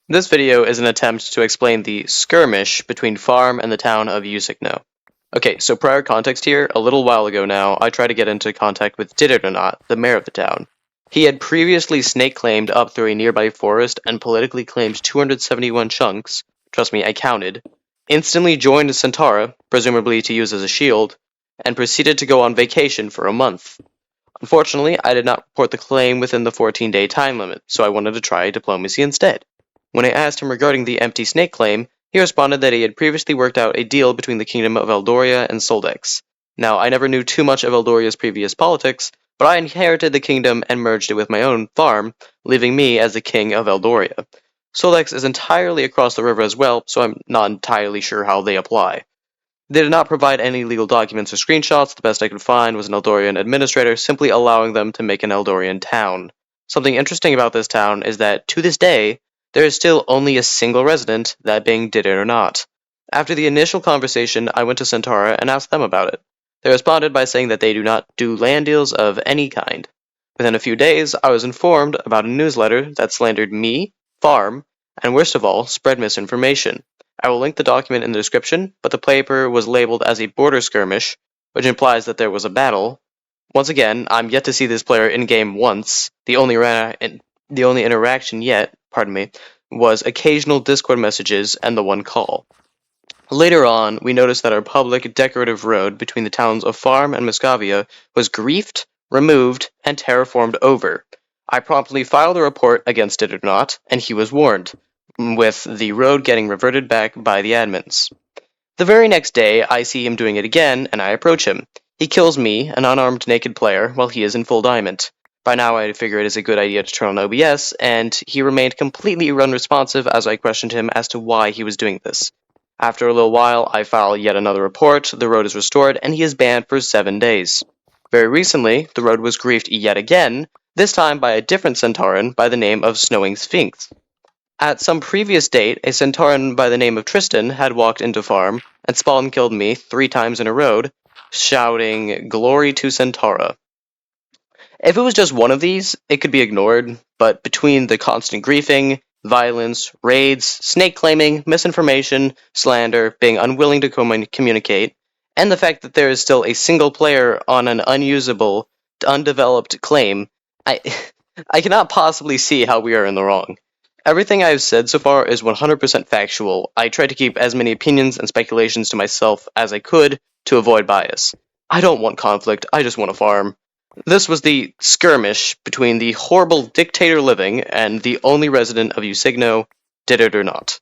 This video is an attempt to explain the skirmish between Farm and the town of Yuso'gnno. Okay, so prior context here, a little while ago now, I tried to get into contact with Yuso'gnno, the mayor of the town. He had previously snake-claimed up through a nearby forest and politically claimed 271 chunks, trust me, I counted, instantly joined Centaura, presumably to use as a shield, and proceeded to go on vacation for a month. Unfortunately, I did not report the claim within the 14-day time limit, so I wanted to try diplomacy instead. When I asked him regarding the empty snake claim, he responded that he had previously worked out a deal between the Kingdom of Eldoria and Soldex. Now, I never knew too much of Eldoria's previous politics, but I inherited the kingdom and merged it with my own farm, leaving me as the king of Eldoria. Soldex is entirely across the river as well, so I'm not entirely sure how they apply. They did not provide any legal documents or screenshots. The best I could find was an Eldorian administrator simply allowing them to make an Eldorian town. Something interesting about this town is that, to this day, there is still only a single resident, that being Did It or Not. After the initial conversation, I went to Centaura and asked them about it. They responded by saying that they do not do land deals of any kind. Within a few days, I was informed about a newsletter that slandered me, Farm, and worst of all, spread misinformation. I will link the document in the description, but the paper was labeled as a border skirmish, which implies that there was a battle. Once again, I'm yet to see this player in-game once. The only interaction yet, was occasional Discord messages and the one call. Later on, we noticed that our public decorative road between the towns of Farm and Muscovia was griefed, removed, and terraformed over. I promptly filed a report against it or not, and he was warned, with the road getting reverted back by the admins. The very next day, I see him doing it again, and I approach him. He kills me, an unarmed naked player, while he is in full diamond. By now I figure it is a good idea to turn on OBS, and he remained completely unresponsive as I questioned him as to why he was doing this. After a little while, I file yet another report, the road is restored, and he is banned for 7 days. Very recently, the road was griefed yet again, this time by a different Centauran by the name of Snowing Sphinx. At some previous date, a Centauran by the name of Tristan had walked into Farm and spawned killed me 3 times in a row, shouting, "Glory to Centaura." If it was just one of these, it could be ignored, but between the constant griefing, violence, raids, snake claiming, misinformation, slander, being unwilling to communicate, and the fact that there is still a single player on an unusable, undeveloped claim, I cannot possibly see how we are in the wrong. Everything I have said so far is 100% factual. I tried to keep as many opinions and speculations to myself as I could to avoid bias. I don't want conflict, I just want to farm. This was the skirmish between the horrible dictator living and the only resident of Yuso'gnno, Did It or Not.